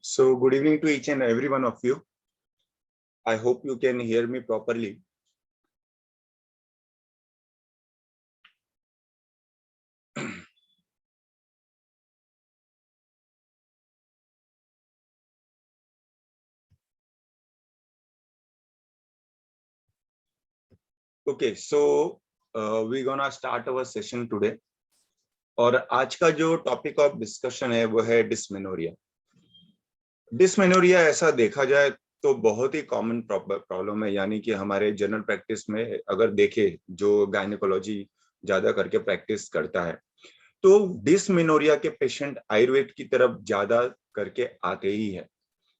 So good evening to each and every one of you. I hope you can hear me properly. Okay, so we're gonna start our session today. और आज का जो topic of discussion है वो है dysmenorrhoea. Dysmenorrhoea ऐसा देखा जाए तो बहुत ही कॉमन प्रॉब्लम है, यानी कि हमारे जनरल प्रैक्टिस में अगर देखे जो गायनेकोलॉजी ज्यादा करके प्रैक्टिस करता है तो डिस्मेनोरिया के पेशेंट आयुर्वेद की तरफ ज्यादा करके आते ही है।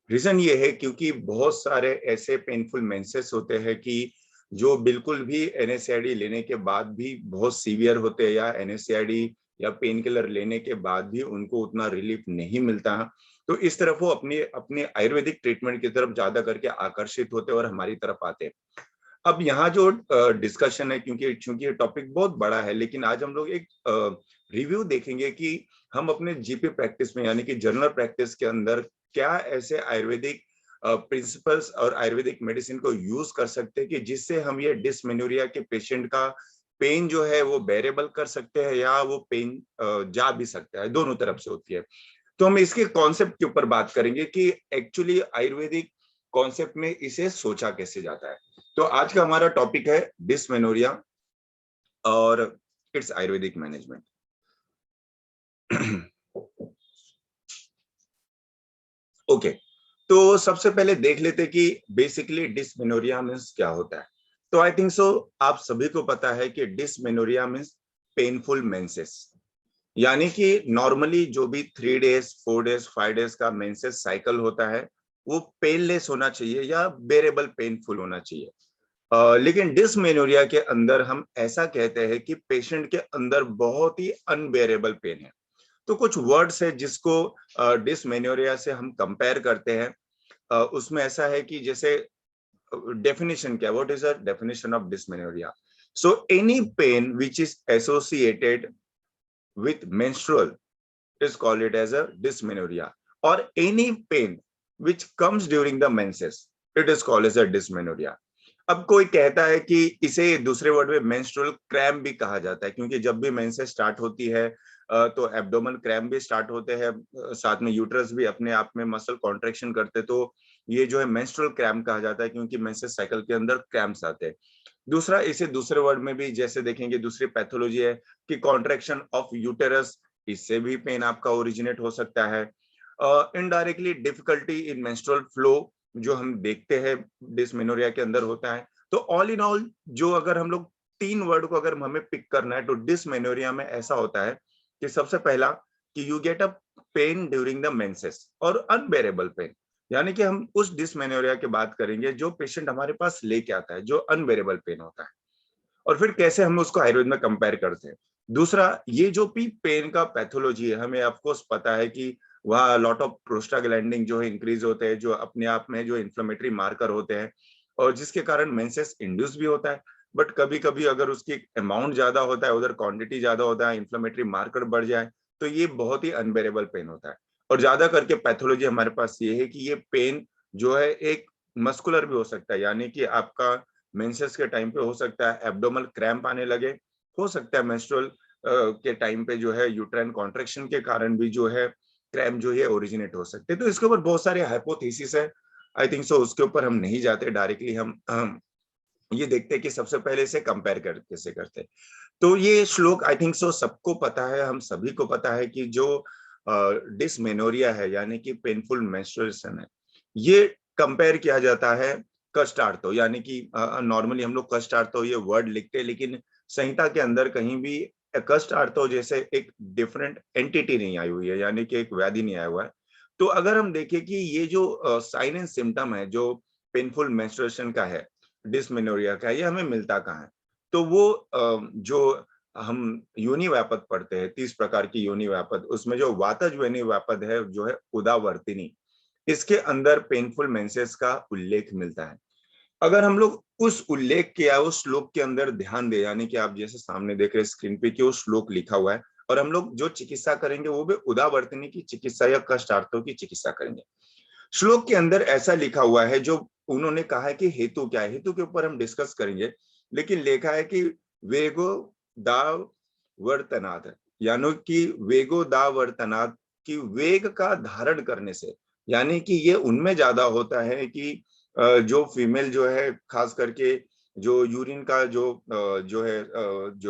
रीजन ये है क्योंकि बहुत सारे ऐसे पेनफुल मेंसेस होते हैं कि जो बिल्कुल भी एनएसएआईडी लेने के बाद भी बहुत सीवियर होते हैं, या एनएसएआईडी या पेन किलर लेने के बाद भी उनको उतना रिलीफ नहीं मिलता। तो इस तरफ वो अपनी अपने आयुर्वेदिक ट्रीटमेंट की तरफ ज्यादा करके आकर्षित होते और हमारी तरफ आते हैं। अब यहाँ जो डिस्कशन है, क्योंकि ये टॉपिक बहुत बड़ा है, लेकिन आज हम लोग एक रिव्यू देखेंगे कि हम अपने जीपी प्रैक्टिस में यानी कि जनरल प्रैक्टिस के अंदर क्या ऐसे आयुर्वेदिक प्रिंसिपल्स और आयुर्वेदिक मेडिसिन को यूज कर सकते हैं कि जिससे हम ये डिस्मेनोरिया के पेशेंट का पेन जो है वो बेरेबल कर सकते हैं, या वो पेन जा भी सकता है, दोनों तरफ से होती है। तो हम इसके कॉन्सेप्ट के ऊपर बात करेंगे कि एक्चुअली आयुर्वेदिक कॉन्सेप्ट में इसे सोचा कैसे जाता है। तो आज का हमारा टॉपिक है डिस्मेनोरिया और इट्स आयुर्वेदिक मैनेजमेंट। ओके, तो सबसे पहले देख लेते कि बेसिकली डिस्मेनोरिया मीन्स क्या होता है। तो आई थिंक सो आप सभी को पता है कि डिस्मेनोरिया मीन्स पेनफुल मेंसेस, यानी कि नॉर्मली जो भी 3 डेज 4 डेज 5 डेज का मेंसेस साइकिल होता है वो पेनलेस होना चाहिए या बेरेबल पेनफुल होना चाहिए। लेकिन डिस्मेनोरिया के अंदर हम ऐसा कहते हैं कि पेशेंट के अंदर बहुत ही अनबेरेबल पेन है। तो कुछ वर्ड्स है जिसको डिस्मेनोरिया से हम कंपेयर करते हैं। उसमें ऐसा है कि जैसे डेफिनेशन क्या, what is the definition of dysmenorrhoea? So any pain which is associated with menstrual is called it as a dysmenorrhea, or any pain which comes during the menses it is called as a dysmenorrhea. अब कोई कहता है कि इसे दूसरे word में menstrual cramp भी कहा जाता है, क्योंकि जब भी मेंसेस स्टार्ट होती है तो एब्डोमेन क्रैम्प भी स्टार्ट होते हैं, साथ में यूट्रस भी अपने आप में मसल कॉन्ट्रैक्शन करते, तो ये जो है मेंस्ट्रुअल क्रैम्प कहा जाता है क्योंकि मेंसेस साइकिल के अंदर क्रैम्प्स आते हैं। दूसरा, इसे दूसरे वर्ड में भी जैसे देखेंगे, दूसरी पैथोलॉजी है कि कॉन्ट्रैक्शन ऑफ यूटेरस, इससे भी पेन आपका ओरिजिनेट हो सकता है। Indirectly difficulty in menstrual flow जो हम देखते हैं डिस्मेनोरिया के अंदर होता है। तो ऑल इन ऑल जो अगर हम लोग 3 वर्ड को अगर हमें पिक करना है तो डिस्मेनोरिया में ऐसा होता है कि सबसे पहला कि you get a pen during the menses और अनबेरेबल पेन, यानी कि हम उस डिस्मेनोरिया की बात करेंगे जो पेशेंट हमारे पास लेके आता है जो अनबेरेबल पेन होता है, और फिर कैसे हम उसको आयुर्वेद में कंपेयर करते हैं। दूसरा, ये जो भी पेन का पैथोलॉजी है, हमें ऑफ कोर्स पता है कि वहाँ लॉट ऑफ प्रोस्टाग्लैंडिन जो है इंक्रीज होते हैं, जो अपने आप में जो इन्फ्लेमेटरी मार्कर होते हैं और जिसके कारण मेंसेस इंड्यूस भी होता है। बट कभी कभी अगर उसकी अमाउंट ज्यादा होता है, उधर क्वांटिटी ज्यादा होता है, इन्फ्लेमेटरी मार्कर बढ़ जाए तो ये बहुत ही अनबेरेबल पेन होता है। और ज्यादा करके पैथोलॉजी हमारे पास ये है कि ये पेन जो है एक मस्कुलर भी हो सकता है, यानी कि आपका मेंसेस के टाइम पे हो सकता है एब्डोमल क्रैम्प आने लगे, हो सकता है मेंस्ट्रुअल के टाइम पे जो है यूट्राइन कॉन्ट्रैक्शन के कारण भी जो है क्रैम्प जो है ओरिजिनेट हो सकते हैं। तो इसके ऊपर बहुत सारे हाइपोथेसिस है, आई थिंक सो उसके ऊपर हम नहीं जाते डायरेक्टली, हम ये देखते हैं कि सबसे पहले इसे कंपेयर कर कैसे करते हैं। तो ये श्लोक आई थिंक सो सबको पता है, हम सभी को पता है कि जो डिस्मेनोरिया है यानी कि पेनफुल मेंस्ट्रुएशन है, ये कंपेयर किया जाता है कष्टार्थो, यानी कि नॉर्मली हम लोग कष्टार्थो ये वर्ड लिखते हैं, लेकिन संहिता के अंदर कहीं भी कष्टार्थो जैसे एक डिफरेंट एंटिटी नहीं आई हुई है, यानी कि एक व्याधि नहीं आया हुआ है। तो अगर हम देखें कि ये जो साइन एंड सिम्टम है जो पेनफुल मेंस्ट्रुएशन का है, डिस्मेनोरिया का है, ये हमें मिलता कहाँ है? तो वो जो हम योनि व्यापद पढ़ते हैं, 30 प्रकार की योनि व्यापद, उसमें जो वातज योनि व्यापद है जो है उदावर्तिनी, इसके अंदर पेनफुल मेंसेस का उल्लेख मिलता है। अगर हम लोग उस उल्लेख किया उस श्लोक के अंदर ध्यान दे, यानी कि आप जैसे सामने देख रहे हैं स्क्रीन पे कि वो श्लोक लिखा हुआ है, और हम लोग जो चिकित्सा करेंगे वो भी उदावर्तिनी की चिकित्सा या कष्टार्थों की चिकित्सा करेंगे। श्लोक के अंदर ऐसा लिखा हुआ है, जो उन्होंने कहा है कि हेतु क्या है, हेतु के ऊपर हम डिस्कस करेंगे, लेकिन लिखा है कि वेगो दाव वर्तनात्, यानी कि वेगो दाव वर्तनात्, कि वेग का धारण करने से, यानी कि ये उनमें ज्यादा होता है कि जो फीमेल जो है, खास करके जो यूरिन का जो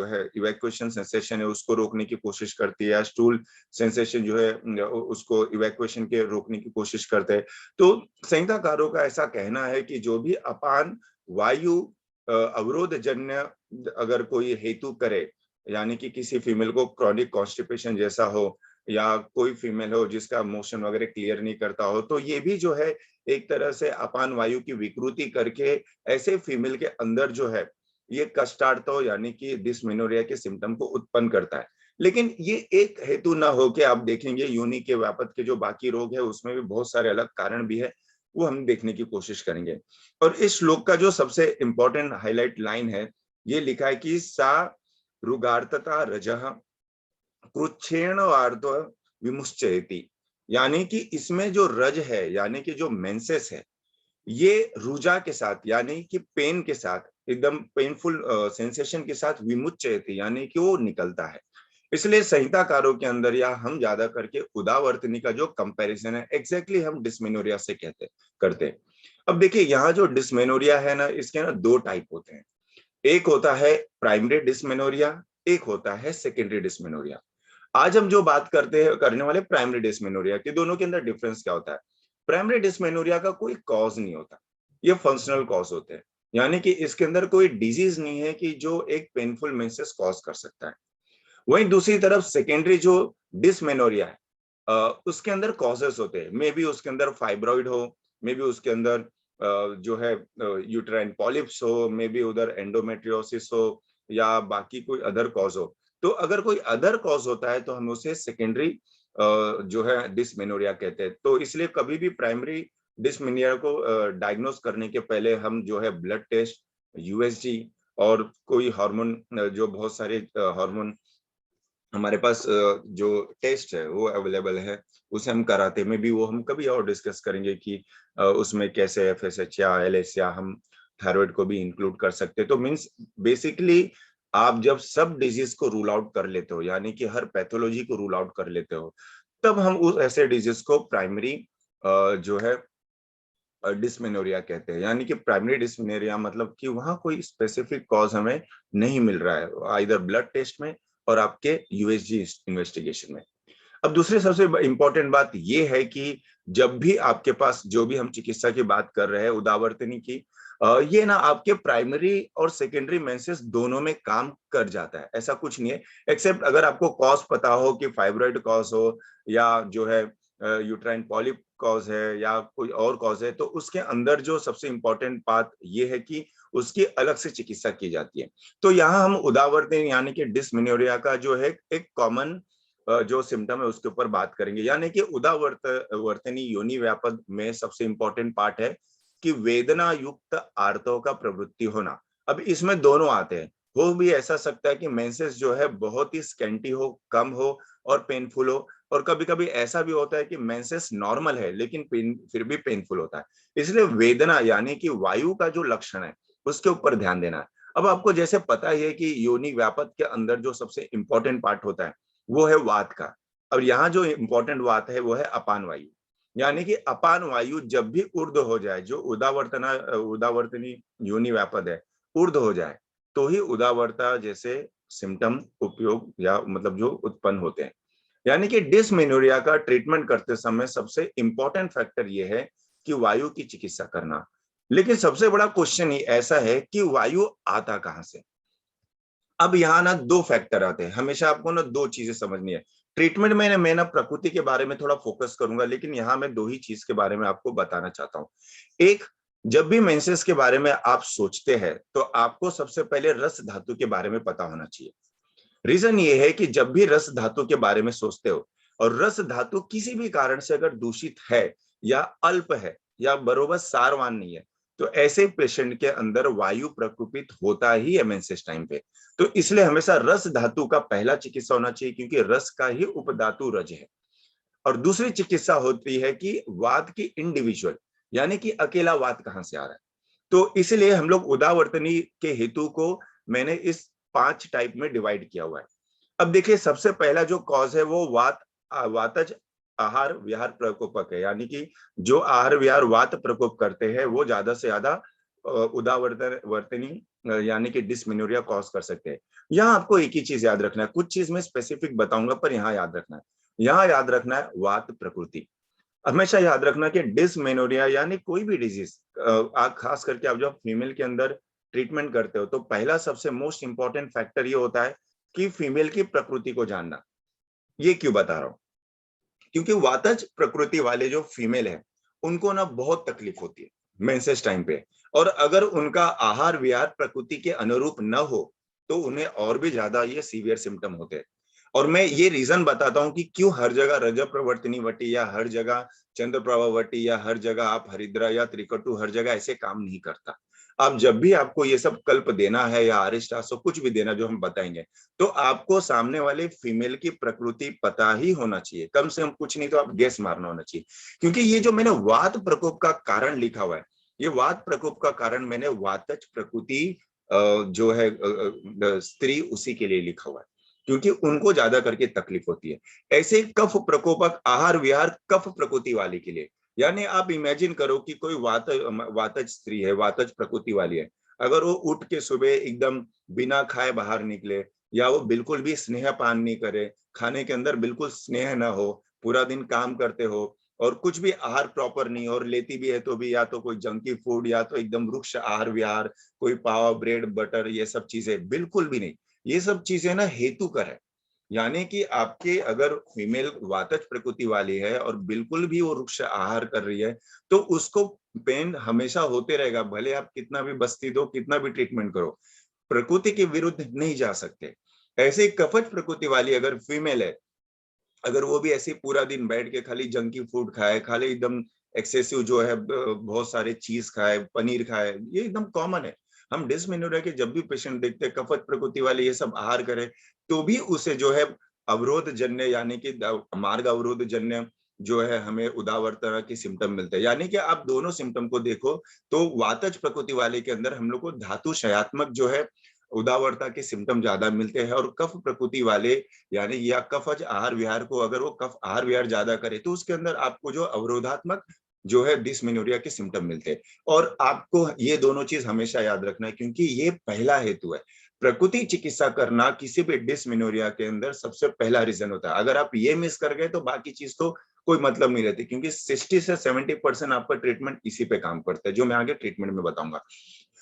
है इवैक्यूएशन सेंसेशन है, उसको रोकने की कोशिश करती है, या स्टूल सेंसेशन जो है उसको इवैक्यूएशन के रोकने की कोशिश करते हैं। तो संहिताकारों का ऐसा कहना है कि जो भी अपान वायु अवरोध जन्य अगर कोई हेतु करे, यानी कि किसी फीमेल को क्रॉनिक कॉन्स्टिपेशन जैसा हो, या कोई फीमेल हो जिसका मोशन वगैरह क्लियर नहीं करता हो, तो ये भी जो है एक तरह से अपान वायु की विकृति करके ऐसे फीमेल के अंदर जो है ये कष्टार्थ यानी कि डिस्मेनोरिया के सिम्टम को उत्पन्न करता है। लेकिन ये एक हेतु ना हो के आप देखेंगे योनि के व्यापक के जो बाकी रोग है उसमें भी बहुत सारे अलग कारण भी है, वो हम देखने की कोशिश करेंगे। और इस श्लोक का जो सबसे इंपॉर्टेंट हाईलाइट लाइन है, ये लिखा है कि सा रुगार्तता रजः कृच्छेण आर्द्व विमुश्चयति, यानी कि इसमें जो रज है, यानी कि जो मेंसेस है, ये रुजा के साथ, यानी कि पेन के साथ, एकदम पेनफुल सेंसेशन के साथ विमुच्यते, यानी कि वो निकलता है। इसलिए संहिताकारों के अंदर, या हम ज्यादा करके उदावर्तनी का जो कंपैरिजन है, एग्जैक्टली हम डिस्मेनोरिया से कहते करते हैं। अब देखिए, यहाँ जो डिस्मेनोरिया है ना, इसके ना दो टाइप होते हैं। एक होता है प्राइमरी डिस्मेनोरिया, एक होता है सेकेंडरी डिस्मेनोरिया। आज हम जो बात करते हैं करने वाले प्राइमरी डिस्मेनोरिया के, दोनों के अंदर डिफरेंस क्या होता है। प्राइमरी डिस्मेनोरिया का कोई कॉज नहीं होता, ये फंक्शनल कॉज होते हैं, यानी कि इसके अंदर कोई डिजीज नहीं है कि जो एक पेनफुल मेंसेस कॉज कर सकता है। वहीं दूसरी तरफ सेकेंडरी जो डिस्मेनोरिया है, उसके अंदर कॉजेस होते हैं, मे बी उसके अंदर फाइब्रॉइड हो, मे बी उसके अंदर जो है यूट्राइन पॉलिप्स हो, मे बी उधर एंडोमेट्रियोसिस हो, या बाकी कोई अदर कॉज हो। तो अगर कोई अदर कॉज होता है तो हम उसे सेकेंडरी जो है डिस्मेनोरिया कहते हैं। तो इसलिए कभी भी प्राइमरी डिस्मेनोरिया को डायग्नोस करने के पहले हम जो है ब्लड टेस्ट, यूएसजी, और कोई हार्मोन, जो बहुत सारे हार्मोन हमारे पास जो टेस्ट है वो अवेलेबल है, उसे हम कराते में भी, वो हम कभी और डिस्कस करेंगे कि उसमें कैसे एफएसएच या एलएस या हम थायराइड को भी इंक्लूड कर सकते हैं। तो मींस बेसिकली आप जब सब डिजीज को रूल आउट कर लेते हो, यानी कि हर पैथोलॉजी को रूल आउट कर लेते हो, तब हम उस ऐसे डिजीज को प्राइमरी जो है डिस्मेनोरिया कहते हैं। यानी कि प्राइमरी डिस्मेनोरिया मतलब कि वहां कोई स्पेसिफिक कॉज हमें नहीं मिल रहा है, आइदर ब्लड टेस्ट में और आपके यूएसजी इन्वेस्टिगेशन में। अब दूसरी सबसे इंपॉर्टेंट बात यह है कि जब भी आपके पास जो भी हम चिकित्सा की बात कर रहे हैं उदावर्तनी की, ये ना आपके प्राइमरी और सेकेंडरी मेंसेस दोनों में काम कर जाता है, ऐसा कुछ नहीं है। एक्सेप्ट अगर आपको कॉज पता हो कि फाइब्रॉइड कॉज हो, या जो है यूट्राइन पॉलिप कॉज है, या कोई और कॉज है, तो उसके अंदर जो सबसे इंपॉर्टेंट बात ये है कि उसकी अलग से चिकित्सा की जाती है। तो यहाँ हम उदावर्तनी यानी कि डिस्मेनोरिया का जो है एक कॉमन जो सिम्टम है उसके ऊपर बात करेंगे। यानी कि उदावर्तनी योनि व्यापक में सबसे इंपॉर्टेंट पार्ट है कि वेदना युक्त आर्तों का प्रवृत्ति होना। अब इसमें दोनों आते हैं, हो भी ऐसा सकता है कि मेंसेस जो है बहुत ही स्कैंटी हो, कम हो और पेनफुल हो, और कभी कभी ऐसा भी होता है कि मेंसेस नॉर्मल है लेकिन फिर भी पेनफुल होता है। इसलिए वेदना यानी कि वायु का जो लक्षण है उसके ऊपर ध्यान देना है। अब आपको जैसे पता ही है कि योनि व्यापक के अंदर जो सबसे इंपॉर्टेंट पार्ट होता है वो है वात का। अब यहाँ जो इंपॉर्टेंट बात है वो है अपान वायु, यानी कि अपान वायु जब भी ऊर्ध्व हो जाए, जो उदावर्तनी योनि व्यापक है, ऊर्ध्व हो जाए, तो ही उदावर्ता जैसे सिम्टम उपयोग या मतलब जो उत्पन्न होते हैं। यानी कि डिस्मेनोरिया का ट्रीटमेंट करते समय सबसे इंपॉर्टेंट फैक्टर ये है कि वायु की चिकित्सा करना। लेकिन सबसे बड़ा क्वेश्चन ही ऐसा है कि वायु आता कहां से। अब यहाँ ना दो फैक्टर आते हैं, हमेशा आपको ना दो चीजें समझनी है। ट्रीटमेंट में मैं ना प्रकृति के बारे में थोड़ा फोकस करूंगा, लेकिन यहाँ मैं दो ही चीज के बारे में आपको बताना चाहता हूँ। एक, जब भी मेंसेस के बारे में आप सोचते हैं तो आपको सबसे पहले रस धातु के बारे में पता होना चाहिए। रीजन ये है कि जब भी रस धातु के बारे में सोचते हो, और रस धातु किसी भी कारण से अगर दूषित है, या अल्प है, या बरोबर सारवान नहीं है, तो ऐसे पेशेंट के अंदर वायु प्रकोपित होता ही है मेंसेस टाइम पे। तो इसलिए हमेशा रस धातु का पहला चिकित्सा होना चाहिए, क्योंकि रस का ही उपधातु रज है। और दूसरी चिकित्सा होती है कि वात की इंडिविजुअल, यानी कि अकेला वात कहाँ से आ रहा है। तो इसलिए हम लोग उदावर्तनी के हेतु को मैंने इस 5 टाइप में डिवाइड किया हुआ है। अब देखिए, सबसे पहला जो कॉज है वो वातज आहार विहार प्रकोपक है, यानी कि जो आहार विहार वात प्रकोप करते हैं वो ज्यादा से ज्यादा उदावर्तनी यानी कि डिस्मेनोरिया कॉज कर सकते हैं। यहाँ आपको एक ही चीज याद रखना है, कुछ चीज मैं स्पेसिफिक बताऊंगा पर यहाँ याद रखना है, यहाँ याद रखना है वात प्रकृति। हमेशा याद रखना कि डिसमेनोरिया यानी कोई भी डिजीज, आप खास करके आप जब फीमेल के अंदर ट्रीटमेंट करते हो तो पहला सबसे मोस्ट इंपॉर्टेंट फैक्टर ये होता है कि फीमेल की प्रकृति को जानना। ये क्यों बता रहा हूं, क्योंकि वातज प्रकृति वाले जो फीमेल है उनको ना बहुत तकलीफ होती है मेंसेस टाइम पे, और अगर उनका आहार विहार प्रकृति के अनुरूप न हो तो उन्हें और भी ज्यादा ये सीवियर सिम्टम होते हैं। और मैं ये रीजन बताता हूँ कि क्यों हर जगह रजत प्रवर्तनी वटी या हर जगह चंद्र प्रभा वटी या हर जगह आप हरिद्रा या त्रिकटु हर जगह ऐसे काम नहीं करता। आप जब भी आपको ये सब कल्प देना है या अरिष्टासो कुछ भी देना जो हम बताएंगे, तो आपको सामने वाले फीमेल की प्रकृति पता ही होना चाहिए, कम से कम कुछ नहीं तो आप गेस मारना होना चाहिए। क्योंकि ये जो मैंने वात प्रकोप का कारण लिखा हुआ है, ये वात प्रकोप का कारण मैंने वातज प्रकृति जो है स्त्री उसी के लिए लिखा हुआ है, क्योंकि उनको ज्यादा करके तकलीफ होती है। ऐसे कफ प्रकोपक आहार विहार कफ प्रकृति वाले के लिए, यानी आप इमेजिन करो कि कोई वातज स्त्री है, वातज प्रकृति वाली है, अगर वो उठ के सुबह एकदम बिना खाए बाहर निकले, या वो बिल्कुल भी स्नेह पान नहीं करे, खाने के अंदर बिल्कुल स्नेह ना हो, पूरा दिन काम करते हो और कुछ भी आहार प्रॉपर नहीं, और लेती भी है तो भी या तो कोई जंकी फूड या तो एकदम वृक्ष आहार विहार, कोई पाव ब्रेड बटर, ये सब चीजें बिल्कुल भी नहीं। ये सब चीजें ना हेतुकर है, यानी कि आपके अगर फीमेल वातज प्रकृति वाली है और बिल्कुल भी वो वृक्ष आहार कर रही है तो उसको पेन हमेशा होते रहेगा, भले आप कितना भी बस्ती दो, कितना भी ट्रीटमेंट करो, प्रकृति के विरुद्ध नहीं जा सकते। ऐसे ही कफज प्रकृति वाली अगर फीमेल है, अगर वो भी ऐसे पूरा दिन बैठ के खाली जंकी फूड खाए, खाली एकदम एक्सेसिव जो है बहुत सारे चीज खाए, पनीर खाए, ये एकदम कॉमन है। हम डिस्मेनोरिया के जब भी पेशेंट देखते हैं कफत प्रकृति वाले ये सब आहार करे, तो भी उसे जो है अवरोध जन्य यानी कि मार्ग अवरोध जन्य जो है हमें उदावरता के सिम्टम मिलते हैं। यानी कि आप दोनों सिम्टम को देखो तो वातज प्रकृति वाले के अंदर हम लोग को धातु क्षयात्मक जो है उदावरता के सिम्टम ज्यादा मिलते हैं, और कफ प्रकृति वाले यानी या कफज आहार विहार को अगर वो कफ आहार विहार ज्यादा करे तो उसके अंदर आपको जो अवरोधात्मक जो है डिस्मेनोरिया के सिम्टम मिलते हैं। और आपको ये दोनों चीज हमेशा याद रखना है, क्योंकि ये पहला हेतु है। प्रकृति चिकित्सा करना किसी भी डिस्मेनोरिया के अंदर सबसे पहला रीजन होता है। अगर आप ये मिस कर गए तो बाकी चीज तो कोई मतलब नहीं रहती, क्योंकि 60 से 70% आपका ट्रीटमेंट इसी पे काम करता है, जो मैं आगे ट्रीटमेंट में बताऊंगा।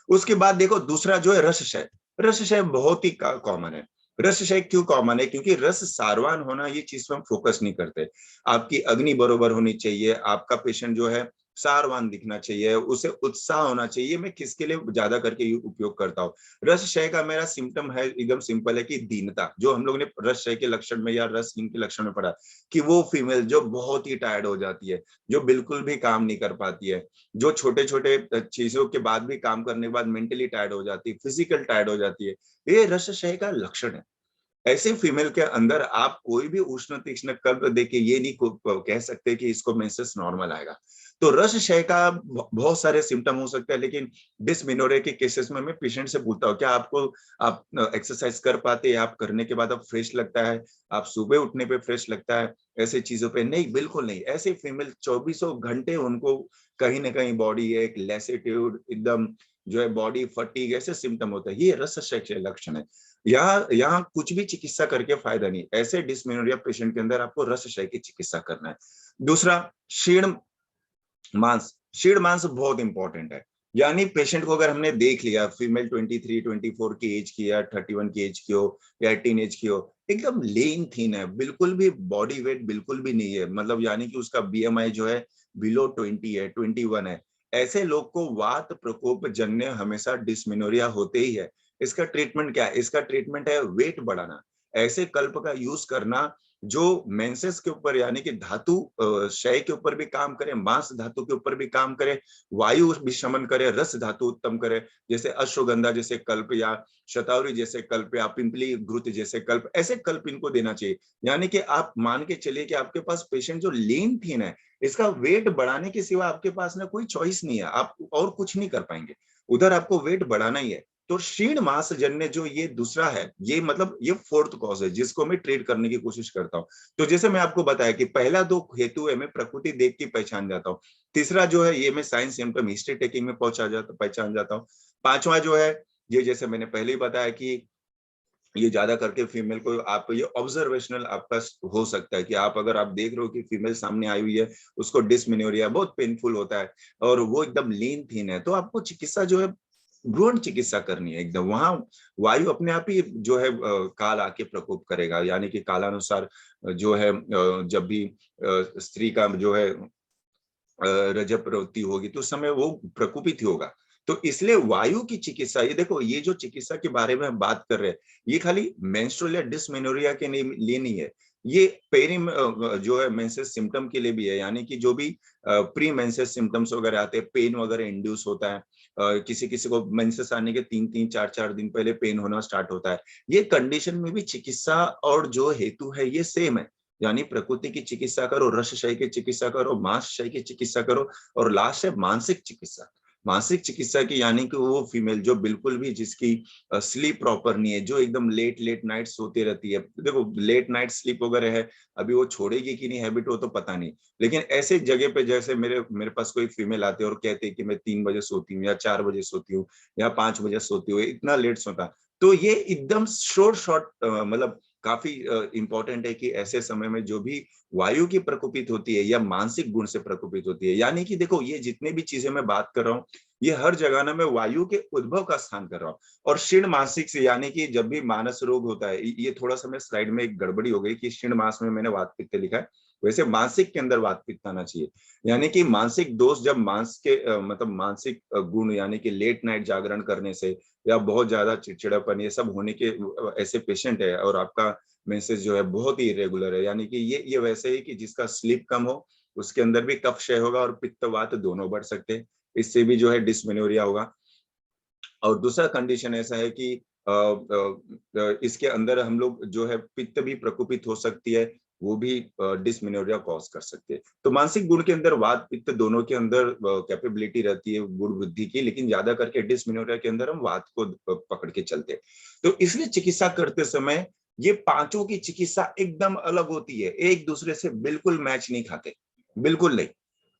उसके बाद देखो दूसरा जो है रसक्षय। रसक्षय बहुत ही कॉमन है। रसक्षय क्यों कॉमन है, क्योंकि रस सारवान होना ये चीज पे हम फोकस नहीं करते। आपकी अग्नि बरोबर होनी चाहिए, आपका पेशेंट जो है सारवान दिखना चाहिए, उसे उत्साह होना चाहिए। मैं किसके लिए ज्यादा करके उपयोग करता हूँ, रस क्षय का मेरा सिम्टम है एकदम सिंपल है कि दीनता, जो हम लोग ने रस क्षय के लक्षण में या रसहीन के लक्षण में पढ़ा कि वो फीमेल जो बहुत ही टायर्ड हो जाती है, जो बिल्कुल भी काम नहीं कर पाती है, जो छोटे छोटे चीजों के बाद भी काम करने के बाद मेंटली टायर्ड हो जाती है, फिजिकल टायर्ड हो जाती है, ये रस क्षय का लक्षण है। ऐसे फीमेल के अंदर आप कोई भी उष्ण तीक्ष्ण कल्प देके ये नहीं कह सकते कि इसको मेंसेस नॉर्मल आएगा। तो रस क्षय का बहुत सारे सिम्टम हो सकते हैं, लेकिन डिस्मेनोरिया के केसेस में मैं पेशेंट से पूछता हूँ क्या आपको आप एक्सरसाइज कर पाते हैं, आप करने के बाद आप फ्रेश लगता है, आप सुबह उठने पे फ्रेश लगता है, ऐसे चीजों पे नहीं, बिल्कुल नहीं। ऐसे फीमेल 24 घंटे उनको कहीं ना कहीं बॉडी एक लैसिट्यूड एकदम जो है बॉडी फटीग ऐसे सिम्टम होता है, ये रस क्षय के लक्षण है। यहाँ कुछ भी चिकित्सा करके फायदा नहीं, ऐसे डिस्मेनोरिया पेशेंट के अंदर आपको रस क्षय की चिकित्सा करना है। दूसरा क्षीण मांस। क्षीण मांस बहुत इंपॉर्टेंट है, यानी पेशेंट को अगर हमने देख लिया फीमेल 23 24 की एज की या 31 की एज की हो या 18 एज की हो, एकदम लेन थीन है, बिल्कुल भी बॉडी वेट बिल्कुल भी नहीं है, मतलब यानी कि उसका बीएमआई जो है बिलो 20 है, 21 है, ऐसे लोग को वात प्रकोप जन्य हमेशा डिस्मेनोरिया होते ही है। इसका ट्रीटमेंट क्या है, इसका ट्रीटमेंट है वेट बढ़ाना, ऐसे कल्प का यूज करना जो मेंसेस के ऊपर यानी कि धातु क्षय के ऊपर भी काम करे, मांस धातु के ऊपर भी काम करे, वायु भी शमन करे, रस धातु उत्तम करे, जैसे अश्वगंधा जैसे कल्प या शतावरी जैसे कल्प या पिंपली घृत जैसे कल्प, ऐसे कल्प इनको देना चाहिए। यानी कि आप मान के चलिए कि आपके पास पेशेंट जो लीन थीन है, इसका वेट बढ़ाने के सिवा आपके पास ना कोई चॉइस नहीं है, आप और कुछ नहीं कर पाएंगे, उधर आपको वेट बढ़ाना ही है। तो क्षीण मांस जन्य जो ये दूसरा है, ये मतलब ये फोर्थ कॉज है जिसको मैं ट्रीट करने की कोशिश करता हूँ। तो जैसे मैं आपको बताया कि पहला दो हेतु है मैं प्रकृति देख के पहचान जाता हूँ, तीसरा जो है ये मैं साइंस सिम्टम हिस्ट्री टेकिंग में पहचान जाता हूँ, पांचवा जो है ये जैसे मैंने पहले ही बताया कि ये ज्यादा करके फीमेल को आप ये ऑब्जर्वेशनल आपका हो सकता है कि आप अगर आप देख रहे हो कि फीमेल सामने आई हुई है, उसको डिसमेनोरिया बहुत पेनफुल होता है और वो एकदम लीन थीन है, तो आपको चिकित्सा जो है भ्रूण चिकित्सा करनी है एकदम। वहां वायु अपने आप ही जो है काल आके प्रकोप करेगा, यानी कि कालानुसार जो है जब भी स्त्री का जो है रजब प्रवृत्ति होगी तो उस समय वो प्रकोपित ही होगा। तो इसलिए वायु की चिकित्सा, ये देखो ये जो चिकित्सा के बारे में हम बात कर रहे हैं, ये खाली मेंस्ट्रुअल या डिसमेनोरिया के लिए नहीं है, ये पेरी जो है मेंसेस सिम्टम के लिए भी है, यानी कि जो भी प्री मेंसेस सिम्टम्स वगैरह आते हैं, पेन वगैरह इंड्यूस होता है, किसी किसी को मेंसेस आने के 3-3 4-4 दिन पहले पेन होना स्टार्ट होता है, ये कंडीशन में भी चिकित्सा और जो हेतु है ये सेम है। यानी प्रकृति की चिकित्सा करो, रस क्षय की चिकित्सा करो, मांस क्षय की चिकित्सा करो, और लास्ट है मानसिक चिकित्सा। मानसिक चिकित्सा की यानी कि वो फीमेल जो बिल्कुल भी जिसकी स्लीप प्रॉपर नहीं है, जो एकदम लेट लेट नाइट सोती रहती है, देखो लेट नाइट स्लीप वगैरह है, अभी वो छोड़ेगी कि नहीं हैबिट वो तो पता नहीं, लेकिन ऐसे जगह पे जैसे मेरे मेरे पास कोई फीमेल आती है और कहते हैं कि मैं 3 बजे सोती हूँ या 4 बजे सोती हूँ या 5 बजे सोती हूँ, इतना लेट सोता, तो ये एकदम शॉर्ट शॉर्ट मतलब काफी इंपॉर्टेंट है कि ऐसे समय में जो भी वायु की प्रकोपित होती है या मानसिक गुण से प्रकोपित होती है, यानी कि देखो ये जितने भी चीजें मैं बात कर रहा हूँ, ये हर जगह ना मैं वायु के उद्भव का स्थान कर रहा हूँ। और क्षीण मासिक से यानी कि जब भी मानस रोग होता है, ये थोड़ा सा मैं स्लाइड में एक गड़बड़ी हो गई कि क्षीण मास में मैंने वात पित्त लिखा है, वैसे मानसिक के अंदर वात पित्त आना चाहिए। यानी कि मानसिक दोष जब मांस के मतलब मानसिक गुण यानी कि लेट नाइट जागरण करने से या बहुत ज्यादा चिड़चिड़ापन ये सब होने के ऐसे पेशेंट है, और आपका मेंसेस जो है बहुत ही इरेगुलर है, यानी कि ये वैसे ही कि जिसका स्लीप कम हो उसके अंदर भी कफ क्षय होगा और पित्तवात दोनों बढ़ सकते हैं, इससे भी जो है डिस्मेनोरिया होगा। और दूसरा कंडीशन ऐसा है कि इसके अंदर हम लोग जो है पित्त भी प्रकोपित हो सकती है, वो भी डिस्मेनोरिया कॉज कर सकते हैं। तो मानसिक गुण के अंदर वात पित्त दोनों के अंदर कैपेबिलिटी रहती है गुण वृद्धि की, लेकिन ज्यादा करके डिस्मेनोरिया के अंदर हम वात को पकड़ के चलते हैं। तो इसलिए चिकित्सा करते समय ये पांचों की चिकित्सा एकदम अलग होती है, एक दूसरे से बिल्कुल मैच नहीं खाते, बिल्कुल नहीं।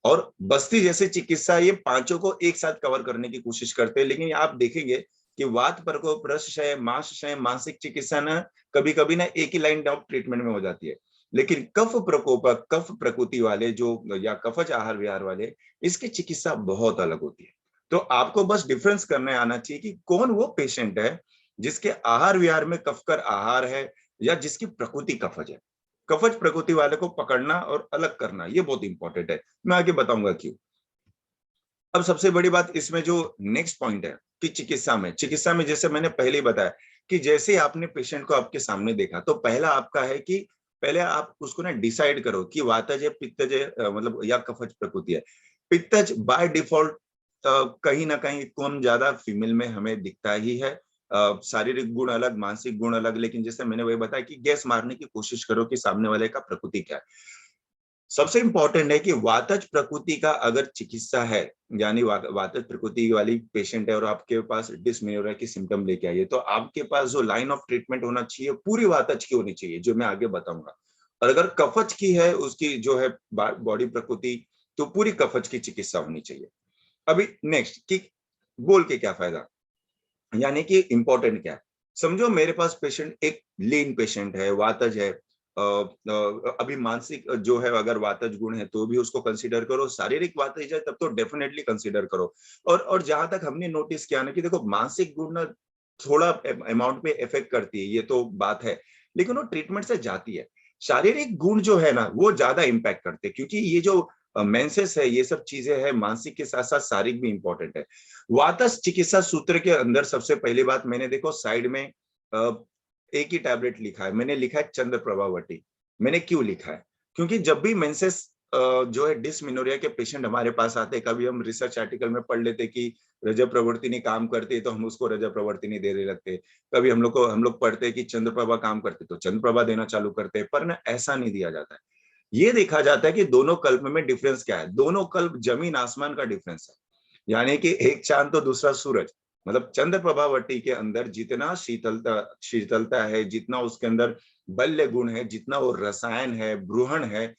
और बस्ती जैसे चिकित्सा ये पांचों को एक साथ कवर करने की कोशिश करते हैं, लेकिन आप देखेंगे कि वात प्रकोप, रस क्षय, मांस क्षय, मानसिक चिकित्सा ना कभी कभी ना एक ही लाइन ऑफ ट्रीटमेंट में हो जाती है। लेकिन कफ प्रकोप, कफ प्रकृति वाले जो या कफज आहार विहार वाले, इसकी चिकित्सा बहुत अलग होती है। तो आपको बस डिफरेंस करने आना चाहिए कि कौन वो पेशेंट है जिसके आहार विहार में कफकर आहार है या जिसकी प्रकृति कफज है। कफज प्रकृति वाले को पकड़ना और अलग करना ये बहुत इंपॉर्टेंट है, मैं आगे बताऊंगा क्यों। अब सबसे बड़ी बात इसमें जो नेक्स्ट पॉइंट है कि चिकित्सा में जैसे मैंने पहले ही बताया कि जैसे आपने पेशेंट को आपके सामने देखा, तो पहला आपका है कि पहले आप उसको ना डिसाइड करो कि वातज है, पित्तज है, मतलब या कफज प्रकृति है। पित्तज बाय डिफॉल्ट कहीं ना कहीं कम ज्यादा फीमेल में हमें दिखता ही है। शारीरिक गुण अलग, मानसिक गुण अलग, लेकिन जैसे मैंने वही बताया कि गैस मारने की कोशिश करो कि सामने वाले का प्रकृति क्या है। सबसे इंपॉर्टेंट है कि वातज प्रकृति का अगर चिकित्सा है, यानी वातज प्रकृति वाली पेशेंट है और आपके पास डिस्मेनोरिया की सिम्टम लेके आइए, तो आपके पास जो लाइन ऑफ ट्रीटमेंट होना चाहिए पूरी वातज की होनी चाहिए, जो मैं आगे बताऊंगा। और अगर कफज की है उसकी जो है बॉडी प्रकृति, तो पूरी कफज की चिकित्सा होनी चाहिए। अभी नेक्स्ट कि बोल के क्या फायदा, यानी कि इंपॉर्टेंट क्या है। समझो मेरे पास पेशेंट एक लीन पेशेंट है, वातज है, अभी मानसिक जो है अगर वातज गुण है तो भी उसको कंसीडर करो, शारीरिक वातज है तब तो डेफिनेटली कंसीडर करो। और जहां तक हमने नोटिस किया ना कि देखो मानसिक गुण ना थोड़ा अमाउंट में इफेक्ट करती है, ये तो बात है, लेकिन वो ट्रीटमेंट से जाती है। शारीरिक गुण जो है ना वो ज्यादा इम्पैक्ट करते हैं, क्योंकि ये जो मेंसेस है ये सब चीजें है, मानसिक के साथ साथ शारीरिक भी इंपॉर्टेंट है। वातस चिकित्सा सूत्र के अंदर सबसे पहली बात मैंने देखो साइड में एक ही टैबलेट लिखा है, मैंने लिखा है चंद्र प्रभावती। मैंने क्यों लिखा है? क्योंकि जब भी मेंसेस जो है डिस्मेनोरिया के पेशेंट हमारे पास आते हैं, कभी हम रिसर्च आर्टिकल में पढ़ लेते कि रजः प्रवर्तिनी काम करती है तो हम उसको रजः प्रवर्तिनी देने लगते हैं। कभी हम लोग पढ़ते हैं कि चंद्रप्रभा काम करती है तो चंद्रप्रभा देना चालू करते हैं, पर ना ऐसा नहीं दिया जाता है। ये देखा जाता है कि दोनों कल्प में डिफरेंस क्या है। दोनों कल्प जमीन आसमान का डिफरेंस है। यानी कि एक चांद तो दूसरा सूरज। मतलब चंद्र प्रभावती के अंदर जितना शीतलता शीतलता है, जितना उसके अंदर बल्य गुण है, जितना वो रसायन है, ब्रूहण है,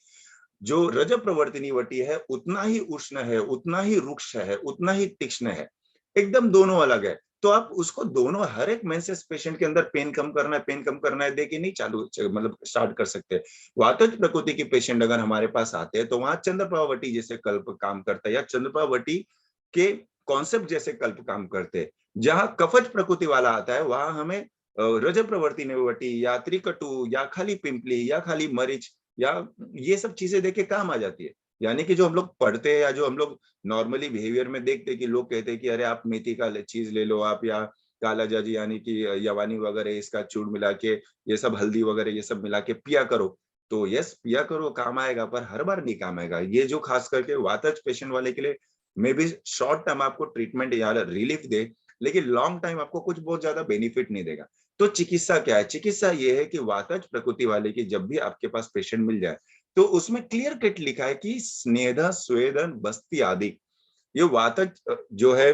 जो रज प्रवर्तिनी वटी है उतना ही उष्ण है, उतना ही रुक्ष है, उतना ही तीक्ष्ण है। एकदम दोनों अलग है। तो आप उसको दोनों हर एक मेंसेस पेशेंट के अंदर पेन कम करना है, पेन कम करना है दे के नहीं मतलब स्टार्ट कर सकते। वातज प्रकृति के पेशेंट अगर हमारे पास आते हैं तो वहां चंद्रप्रभावटी जैसे कल्प काम करता है, या चंद्रप्रभावटी के कॉन्सेप्ट जैसे कल्प काम करते हैं। जहां कफज प्रकृति वाला आता है वहां हमें रज प्रवर्तिनी वटी या त्रिकटु या खाली पिंपली या खाली मरीच या ये सब चीजें देखे काम आ जाती है। यानी कि जो हम लोग पढ़ते हैं या जो हम लोग नॉर्मली बिहेवियर में देखते हैं कि लोग कहते हैं कि अरे आप मेथी का चीज ले लो आप, या काला जाजी यानी कि यवानी वगैरह इसका चूर्ण मिला के, ये सब हल्दी वगैरह ये सब मिला के पिया करो। तो यस पिया करो, काम आएगा, पर हर बार नहीं काम आएगा। ये जो खास करके वातज पेशेंट वाले के लिए मे बी शॉर्ट टर्म आपको ट्रीटमेंट या रिलीफ दे, लेकिन लॉन्ग टाइम आपको कुछ बहुत ज्यादा बेनिफिट नहीं देगा। तो चिकित्सा क्या है? चिकित्सा ये है कि वातज प्रकृति वाले की जब भी आपके पास पेशेंट मिल जाए तो उसमें क्लियर कट लिखा है कि स्नेह स्वेदन बस्ती आदि, ये वातज जो है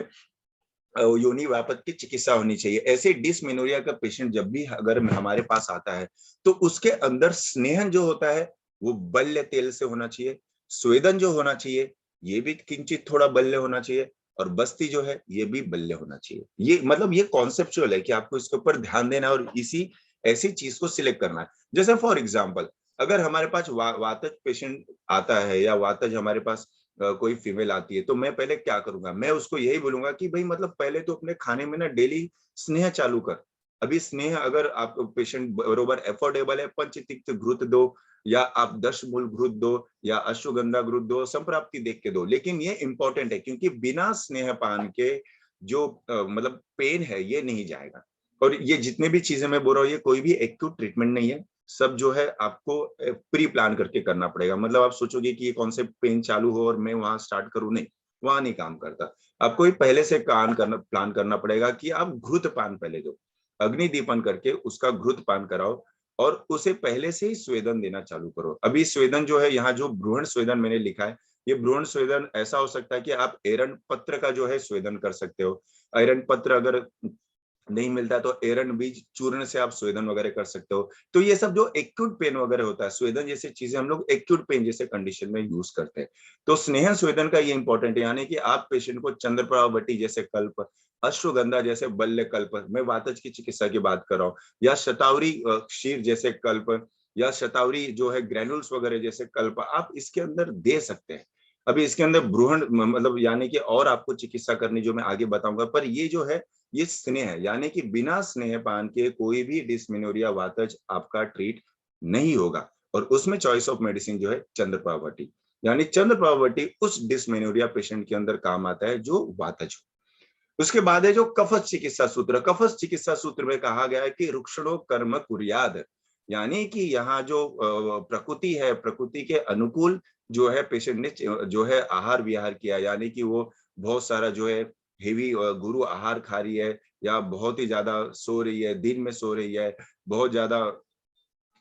योनि वापत की चिकित्सा होनी चाहिए। ऐसे डिसमेनोरिया का पेशेंट जब भी अगर हमारे पास आता है तो उसके अंदर स्नेहन जो होता है वो बल्य तेल से होना चाहिए, स्वेदन जो होना चाहिए ये भी किंचित थोड़ा बल्य होना चाहिए, और बस्ती जो है ये भी बल्य होना चाहिए। ये मतलब ये कॉन्सेप्चुअल है कि आपको इसके ऊपर ध्यान देना है और इसी ऐसी चीज को सिलेक्ट करना है। जैसे फॉर एग्जाम्पल अगर हमारे पास वातज पेशेंट आता है या वातज हमारे पास कोई फीमेल आती है तो मैं पहले क्या करूंगा, मैं उसको यही बोलूंगा कि भाई मतलब पहले तो अपने खाने में ना डेली स्नेह चालू कर। अभी स्नेह अगर आप पेशेंट बरोबर अफोर्डेबल है, पंचतिक्त घृत दो, या आप 10 मूल घृत दो, या अश्वगंधा घृत दो, संप्राप्ति देख के दो। लेकिन ये इंपॉर्टेंट है क्योंकि बिना स्नेह पान के जो मतलब पेन है ये नहीं जाएगा। और ये जितने भी चीजें मैं बोल रहा हूँ ये कोई भी एक्यूट ट्रीटमेंट नहीं है। सब जो है आपको प्री प्लान करके करना पड़ेगा। मतलब आप सोचोगे कि ये कौन से पेन चालू हो और मैं वहां स्टार्ट करूं, नहीं, वहां नहीं काम करता। आपको ही पहले से प्लान करना पड़ेगा कि आप घृत पान पहले दो, अग्नि दीपन करके उसका घृत पान कराओ, और उसे पहले से ही स्वेदन देना चालू करो। अभी स्वेदन जो है यहाँ जो भ्रूण स्वेदन मैंने लिखा है, ये भ्रूण स्वेदन ऐसा हो सकता है कि आप एरंड पत्र का जो है स्वेदन कर सकते हो। एरंड पत्र अगर नहीं मिलता है तो एरंड बीज चूर्ण से आप स्वेदन वगैरह कर सकते हो। तो ये सब जो एक्यूट पेन वगैरह होता है, स्वेदन जैसे चीजें हम लोग एक्यूट पेन जैसे कंडीशन में यूज करते हैं। तो स्नेह स्वेदन का ये इंपॉर्टेंट है, यानी कि आप पेशेंट को चंद्रप्रभावती जैसे कल्प, अश्वगंधा जैसे बल्य कल्प, मैं वातज की चिकित्सा की बात कर रहा हूँ, या शतावरी क्षीर जैसे कल्प, या शतावरी जो है ग्रेनुल्स वगैरह जैसे कल्प आप इसके अंदर दे सकते हैं। अभी इसके अंदर भ्रूण मतलब यानी कि और आपको चिकित्सा करनी जो मैं आगे बताऊंगा, पर ये जो है ये स्नेह है, यानी कि बिना स्नेह पान के कोई भी डिस्मेनोरिया वातज आपका ट्रीट नहीं होगा। और उसमें चॉइस ऑफ मेडिसिन जो है चंद्रप्रभावती, यानी चंद्रप्रभावती उस डिस्मेनोरिया पेशेंट के अंदर काम आता है जो वातज हो। उसके बाद है जो कफच चिकित्सा सूत्र। कफच चिकित्सा सूत्र में कहा गया है कि रुक्षणो कर्म कुर्याद, यानी कि यहाँ जो प्रकृति है, प्रकृति के अनुकूल जो है पेशेंट ने जो है आहार विहार किया, यानी कि वो बहुत सारा जो है हेवी गुरु आहार खा रही है, या बहुत ही ज्यादा सो रही है, दिन में सो रही है, बहुत ज्यादा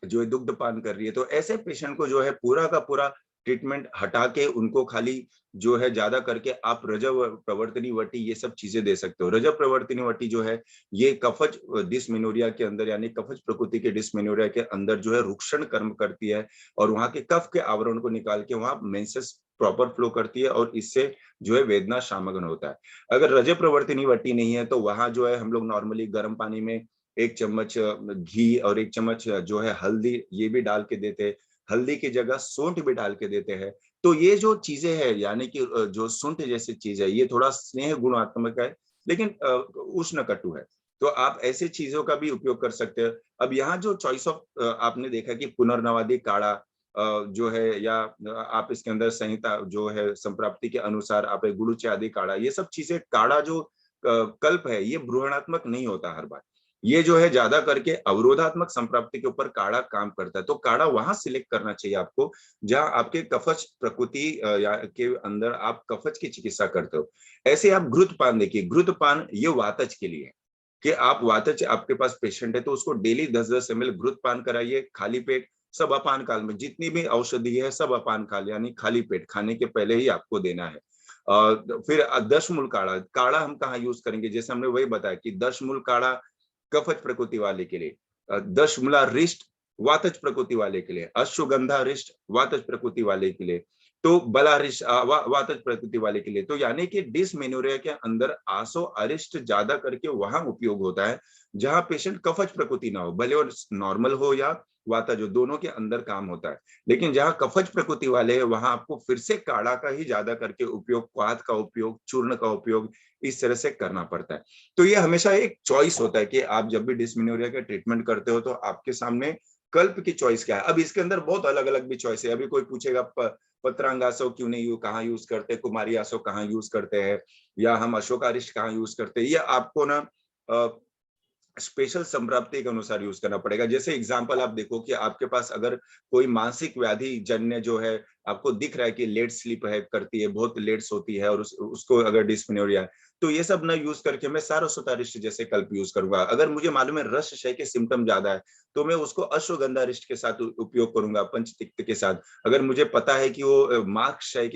जो है दुग्ध पान कर रही है, तो ऐसे पेशेंट को जो है पूरा का पूरा ट्रीटमेंट हटा के उनको खाली जो है ज्यादा करके आप रजव प्रवर्तनी वटी ये सब चीजें दे सकते हो। रजव प्रवर्तनी वटी जो है ये कफज डिस्मेनोरिया के अंदर, यानी कफज प्रकृति के डिस्मेनोरिया के अंदर जो है रुक्षण कर्म करती है, और वहां के कफ के आवरण को निकाल के वहां मेंसेस प्रॉपर फ्लो करती है, और इससे जो है वेदना शामगन होता है। अगर रजय प्रवर्तनी वटी नहीं है तो वहां जो है हम लोग नॉर्मली गर्म पानी में 1 चम्मच घी और 1 चम्मच जो है हल्दी ये भी डाल के देते हैं। हल्दी की जगह सूंठ भी डाल के देते हैं। तो ये जो चीजें हैं, यानी कि जो सूंठ जैसी चीज है ये थोड़ा स्नेह गुणात्मक है, लेकिन उष्ण कटु है। तो आप ऐसे चीजों का भी उपयोग कर सकते हैं। अब यहाँ जो चॉइस ऑफ आपने देखा कि पुनर्नवादी काढ़ा जो है, या आप इसके अंदर संहिता जो है संप्राप्ति के अनुसार आप गुड़ुच आदि काढ़ा, ये सब चीजें काढ़ा जो कल्प है ये भ्रूणात्मक नहीं होता हर बार। ये जो है ज्यादा करके अवरोधात्मक संप्राप्ति के ऊपर काढ़ा काम करता है। तो काढ़ा वहां सिलेक्ट करना चाहिए आपको जहां आपके कफज प्रकृति या के अंदर आप कफज की चिकित्सा करते हो। ऐसे आप घृतपान देखिए, घृतपान ये वातज के लिए है कि आप वातज आपके पास पेशेंट है तो उसको डेली 10-10 ml घृतपान कराइए खाली पेट। सब अपान काल में जितनी भी औषधि है सब अपान काल यानी खाली पेट खाने के पहले ही आपको देना है। फिर 10 मूल काढ़ा, काढ़ा हम कहाँ यूज करेंगे, जैसे हमने वही बताया कि 10 मूल काढ़ा कफज प्रकृति वाले के लिए, 10 मूला रिष्ट वातज प्रकृति वाले के लिए, अश्वगंधा रिष्ट वातज प्रकृति वाले के लिए, तो बला रिष्ट वातज प्रकृति वाले के लिए। तो यानी कि डिसमेनोरिया के अंदर आसो अरिष्ट ज्यादा करके वहां उपयोग होता है जहां पेशेंट कफज प्रकृति ना हो, भले वो नॉर्मल हो या वाता, जो दोनों के अंदर काम होता है। लेकिन जहां कफज प्रकृति वाले है वहां आपको फिर से काढ़ा का ही ज्यादा करके उपयोग, क्वाथ का उपयोग, चूर्ण का उपयोग इस तरह से करना पड़ता है। तो ये हमेशा एक चॉइस होता है कि आप जब भी डिस्मेनोरिया का ट्रीटमेंट करते हो तो आपके सामने कल्प की चॉइस क्या है। अब इसके अंदर बहुत अलग अलग भी चॉइस है। अभी कोई पूछेगा पत्रांगासो क्यों नहीं कहाँ यूज करते, कुमारी आसो कहाँ यूज करते हैं, या हम अशोकारिष्ट कहाँ यूज करते हैं, ये आपको ना स्पेशल संप्राप्ति के अनुसार यूज करना पड़ेगा। जैसे एग्जांपल आप देखो कि आपके पास अगर कोई मानसिक व्याधि जन्य जो है आपको दिख रहा है कि लेट स्लीप है करती है, बहुत लेट्स होती है, और उसको अगर डिस्मेनोरिया है, तो ये सब ना यूज करके मैं सारोसोतारिष्ट जैसे कल्प यूज करूंगा। अगर मुझे मालूम है रस क्षय के सिम्टम ज्यादा है तो मैं उसको अश्वगंधारिष्ट के साथ उपयोग करूंगा, पंचतिक्त के साथ। अगर मुझे पता है कि वो मांस क्षय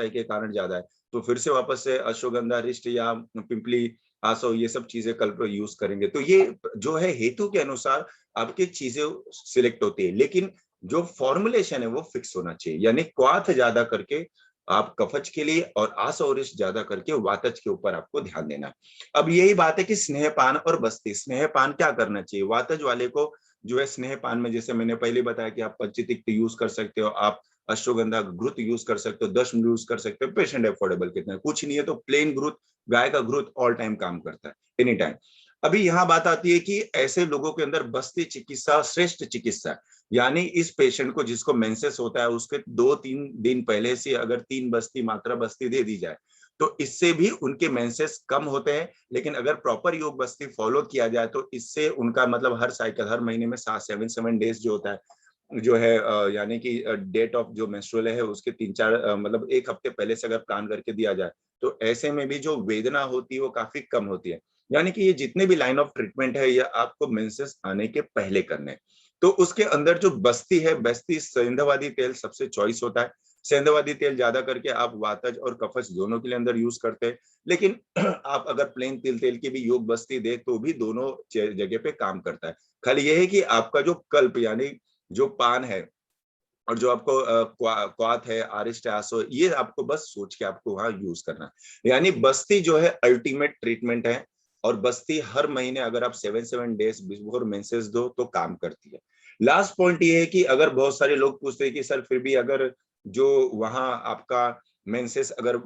के कारण ज्यादा है तो फिर से वापस से अश्वगंधारिष्ट या पिंपली आसो ये सब चीजें कल पर यूज करेंगे। तो ये जो है हेतु के अनुसार आपकी चीजें सिलेक्ट होती है, लेकिन जो फॉर्मुलेशन है वो फिक्स होना चाहिए, यानी क्वाथ ज्यादा करके आप कफज के लिए और आसौरिश ज्यादा करके वातज के ऊपर आपको ध्यान देना है। अब यही बात है कि स्नेहपान और बस्ती, स्नेहपान क्या करना चाहिए वातज वाले को, जो है स्नेहपान में जैसे मैंने पहले बताया कि आप पंचतिक्त यूज कर सकते हो, आप अश्वगंधा घृत यूज कर सकते हो, 10 यूज कर सकते हो, पेशेंट अफोर्डेबल कितना कुछ नहीं है तो प्लेन घृत, गाय का घृत ऑल टाइम काम करता है, एनी टाइम। अभी यहाँ बात आती है कि ऐसे लोगों के अंदर बस्ती चिकित्सा श्रेष्ठ चिकित्सा है। यानी इस पेशेंट को जिसको मेंसेस होता है उसके 2-3 दिन पहले से अगर 3 बस्ती मात्रा बस्ती दे दी जाए तो इससे भी उनके मेंसेस कम होते हैं। लेकिन अगर प्रॉपर योग बस्ती फॉलो किया जाए तो इससे उनका मतलब हर साइकिल, हर महीने में 7-7 डेज जो होता है, जो है यानी कि डेट ऑफ जो मेंस्ट्रुअल है उसके 3-4 मतलब 1 हफ्ते पहले से अगर प्लान करके दिया जाए तो ऐसे में भी जो वेदना होती है वो काफी कम होती है। यानी कि ये जितने भी लाइन ऑफ ट्रीटमेंट है ये आपको मेंसेस आने के पहले करने। तो उसके अंदर जो बस्ती है, बस्ती सेंधवादी तेल सबसे चॉइस होता है। सेंधवादी तेल ज्यादा करके आप वातज और कफज दोनों के लिए अंदर यूज करते हैं। लेकिन आप अगर प्लेन तिल तेल की भी योग बस्ती दे तो भी दोनों जगह पे काम करता है। खाली ये है कि आपका जो कल्प यानी जो पान है और जो आपको क्वाथ है, आरिस्ट है, आसो, ये आपको बस सोच के आपको वहां यूज करना है। यानी बस्ती जो है अल्टीमेट ट्रीटमेंट है, और बस्ती हर महीने अगर आप 7-7 डेज बिफोर मेंसेस दो तो काम करती है। लास्ट पॉइंट ये है कि अगर बहुत सारे लोग पूछते हैं कि सर फिर भी अगर जो वहां आपका मेंसेस अगर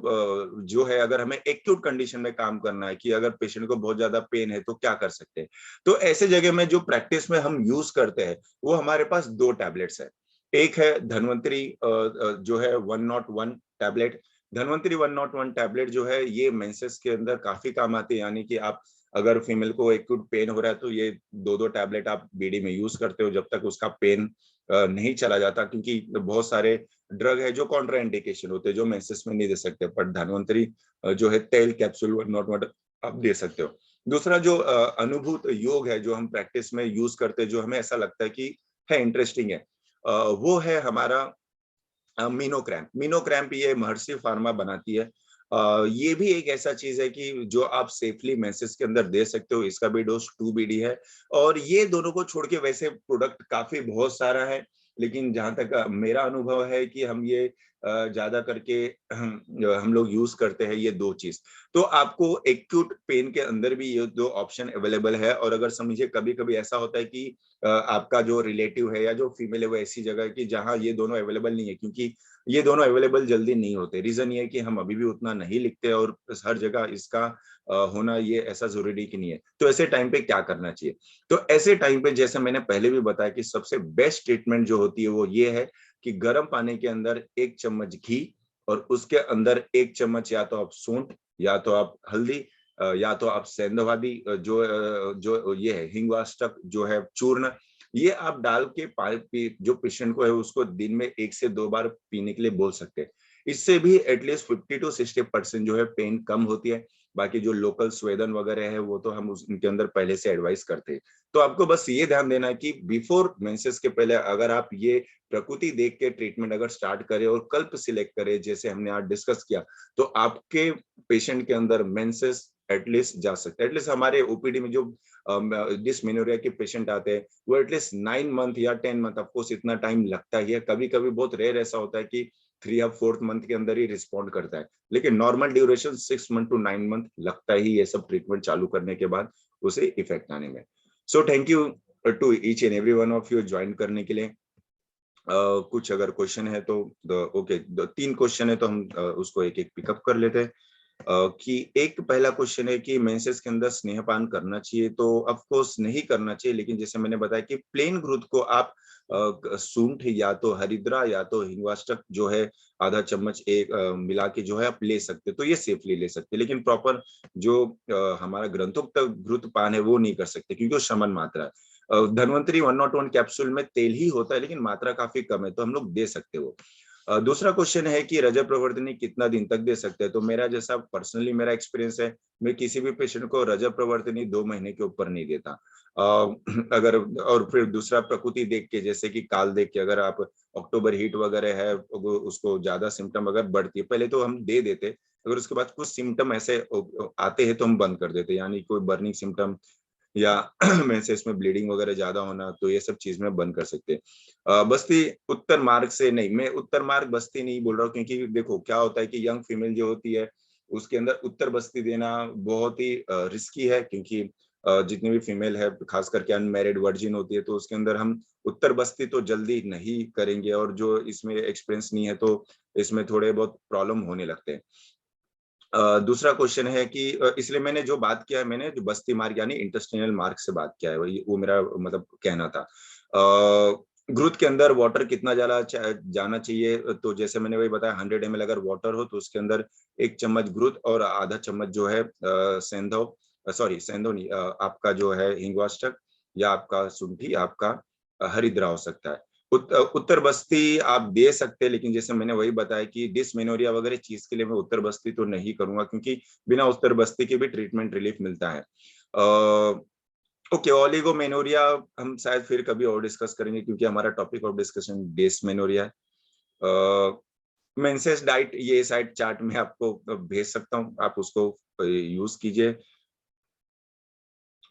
जो है अगर हमें एक्यूट कंडीशन में काम करना है कि अगर पेशेंट को बहुत ज्यादा पेन है तो क्या कर सकते हैं, तो ऐसे जगह में जो प्रैक्टिस में हम यूज करते हैं वो हमारे पास 2 टैबलेट्स है। एक है धन्वंतरी जो है 101 टैबलेट। धन्वंतरी 101 टैबलेट जो है ये मेंसेस के अंदर काफी काम आती है। यानी कि आप अगर फीमेल को एक्यूट पेन हो रहा है तो ये 2-2 टैबलेट आप बीडी में यूज करते हो जब तक उसका पेन नहीं चला जाता, क्योंकि बहुत सारे ड्रग है जो कॉन्ट्रा इंडिकेशन होते हैं जो मेंसेस में नहीं दे सकते, पर धन्वंतरी जो है तेल कैप्सूल 101 आप दे सकते हो। दूसरा जो अनुभूत योग है जो हम प्रैक्टिस में यूज करते हैं, जो हमें ऐसा लगता है कि है इंटरेस्टिंग है, वो है हमारा मीनोक्रैम्प। मीनोक्रैम्प ये महर्षि फार्मा बनाती है। ये भी एक ऐसा चीज है कि जो आप सेफली मेंसेस के अंदर दे सकते हो। इसका भी डोज 2 BD है। और ये दोनों को छोड़ के वैसे प्रोडक्ट काफी बहुत सारा है, लेकिन जहां तक मेरा अनुभव है कि हम ये ज्यादा करके हम लोग यूज करते हैं ये 2 चीज। तो आपको एक्यूट पेन के अंदर भी ये 2 ऑप्शन अवेलेबल है। और अगर समझिए कभी कभी ऐसा होता है कि आपका जो रिलेटिव है या जो फीमेल है वो ऐसी जगह है कि जहां ये दोनों अवेलेबल नहीं है, क्योंकि ये दोनों अवेलेबल जल्दी नहीं होते। रीजन ये है कि हम अभी भी उतना नहीं लिखते और हर जगह इसका होना ये ऐसा जरूरी कि नहीं है। तो ऐसे टाइम पे क्या करना चाहिए, तो ऐसे टाइम पे जैसे मैंने पहले भी बताया कि सबसे बेस्ट ट्रीटमेंट जो होती है वो ये है कि गर्म पानी के अंदर 1 चम्मच घी और उसके अंदर 1 चम्मच या तो आप सूंठ या तो आप हल्दी या तो आप सेंधवादी जो ये है हिंगवाष्टक जो है चूर्ण, ये आप डाल के जो पेशेंट को है उसको दिन में 1 से 2 बार पीने के लिए बोल सकते हैं। इससे भी एटलीस्ट 50 to 60% जो है पेन कम होती है। बाकी जो लोकल स्वेदन वगैरह है वो तो हम उनके अंदर पहले से एडवाइस करते हैं। तो आपको बस ये ध्यान देना है कि बिफोर मेंसेस के पहले अगर आप ये प्रकृति देख के ट्रीटमेंट अगर स्टार्ट करें और कल्प सिलेक्ट करें जैसे हमने आज डिस्कस किया, तो आपके पेशेंट के अंदर मेंसेस एटलीस्ट जा सकते हैं। एटलीस्ट हमारे ओपीडी में जो डिस्मेनोरिया के पेशेंट आते हैं वो एटलीस्ट 9 मंथ या 10 मंथ, ऑफ कोर्स इतना टाइम लगता ही है, कभी कभी बहुत रेयर ऐसा होता है कि 3 या 4th मंथ के अंदर ही रिस्पॉन्ड करता है, लेकिन normal duration 6 month to 9 month लगता ही ये सब ट्रीटमेंट चालू करने के बाद उसे इफेक्ट आने में। So thank you to each and every one of you join करने के लिए। कुछ अगर क्वेश्चन है तो ओके, 3 क्वेश्चन है तो हम उसको एक एक पिकअप कर लेते हैं। कि एक पहला क्वेश्चन है कि मेंसेस के अंदर स्नेहपान करना चाहिए, तो ऑफ कोर्स नहीं करना चाहिए, लेकिन जैसे मैंने बताया कि प्लेन ग्रोथ को आप सूंठ या तो हरिद्रा या तो हिंगवाष्टक जो है आधा चम्मच एक मिला के जो है आप ले सकते, तो ये सेफली ले सकते, लेकिन प्रॉपर जो हमारा ग्रंथोक्त घृत पान है वो नहीं कर सकते क्योंकि वो शमन मात्रा है। धन्वंतरी 101 कैप्सूल में तेल ही होता है लेकिन मात्रा काफी कम है, तो हम लोग दे सकते वो। दूसरा क्वेश्चन है कि रजत प्रवर्तनी कितना दिन तक दे सकते हैं, तो मेरा जैसा पर्सनली मेरा एक्सपीरियंस है, मैं किसी भी पेशेंट को रजत प्रवर्तनी 2 महीने के ऊपर नहीं देता। अगर और फिर दूसरा प्रकृति देख के, जैसे कि काल देख के, अगर आप अक्टूबर हीट वगैरह है उसको ज्यादा सिम्टम अगर बढ़ती है पहले तो हम दे देते, अगर उसके बाद कुछ सिम्टम ऐसे आते हैं तो हम बंद कर देते, यानी कोई बर्निंग सिम्टम या मेंसेस में ब्लीडिंग वगैरह ज्यादा होना, तो ये सब चीज में बंद कर सकते हैं। बस्ती उत्तर मार्ग से नहीं, मैं उत्तर मार्ग बस्ती नहीं बोल रहा हूँ, क्योंकि देखो क्या होता है कि यंग फीमेल जो होती है उसके अंदर उत्तर बस्ती देना बहुत ही रिस्की है, क्योंकि जितनी भी फीमेल है खास करके अनमैरिड वर्जिन होती है, तो उसके अंदर हम उत्तर बस्ती तो जल्दी नहीं करेंगे, और जो इसमें एक्सपीरियंस नहीं है तो इसमें थोड़े बहुत प्रॉब्लम होने लगते हैं। दूसरा क्वेश्चन है कि इसलिए मैंने जो बात किया है, मैंने जो बस्ती मार्ग यानी इंटेस्टिनल मार्ग से बात किया है, वो मेरा मतलब कहना था। ग्रोथ के अंदर वाटर कितना जाना चाहिए, तो जैसे मैंने वही बताया 100 ml अगर वाटर हो तो उसके अंदर 1 चम्मच ग्रोथ और आधा चम्मच जो है सेंधव, सॉरी सेंधव नहीं, आपका जो है हिंगवाष्टक या आपका शुंठी, आपका हरिद्रा हो सकता है। उत्तर बस्ती आप दे सकते हैं, लेकिन जैसे मैंने वही बताया कि डिसमेनोरिया वगैरह चीज के लिए मैं उत्तर बस्ती तो नहीं करूंगा, क्योंकि बिना उत्तर बस्ती के भी ट्रीटमेंट रिलीफ मिलता है। ओके, ओलिगोमेनोरिया हम शायद फिर कभी और डिस्कस करेंगे, क्योंकि हमारा टॉपिक ऑफ डिस्कशन डिसमेनोरिया है। मेंसेस डाइट ये साइड चार्ट में आपको भेज सकता हूँ, आप उसको यूज कीजिए।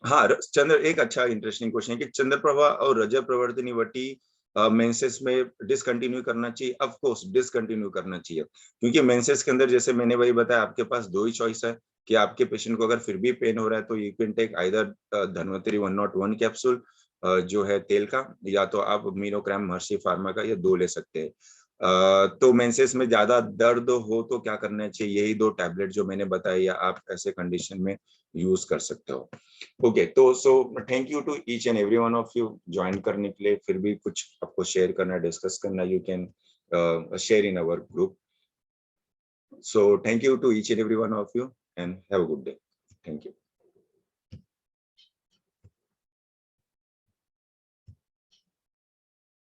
हाँ, चंद्र एक अच्छा इंटरेस्टिंग क्वेश्चन है कि चंद्रप्रभा और रजत प्रवर्तनी वटी मेंसेस में डिसकंटिन्यू करना चाहिए। ऑफ कोर्स डिसकंटिन्यू करना चाहिए, क्योंकि मेंसेस के अंदर जैसे मैंने वही बताया, आपके पास 2 ही चॉइस है कि आपके पेशेंट को अगर फिर भी पेन हो रहा है तो you can take either Dhanvantari 101 capsule जो है तेल का, या तो आप मीनोग्राम महर्षि फार्मा का, या 2 ले सकते हैं। तो मेंसेस में ज्यादा दर्द हो तो क्या करना चाहिए, यही 2 टैबलेट जो मैंने बताया, या आप ऐसे कंडीशन में यूज कर सकते हो। ओके, तो so thank you to each and every one of you join करने के लिए। फिर भी कुछ आपको शेयर करना, डिस्कस करना, you can share in our group. So thank you to each and every one of you and have a good day. Thank you.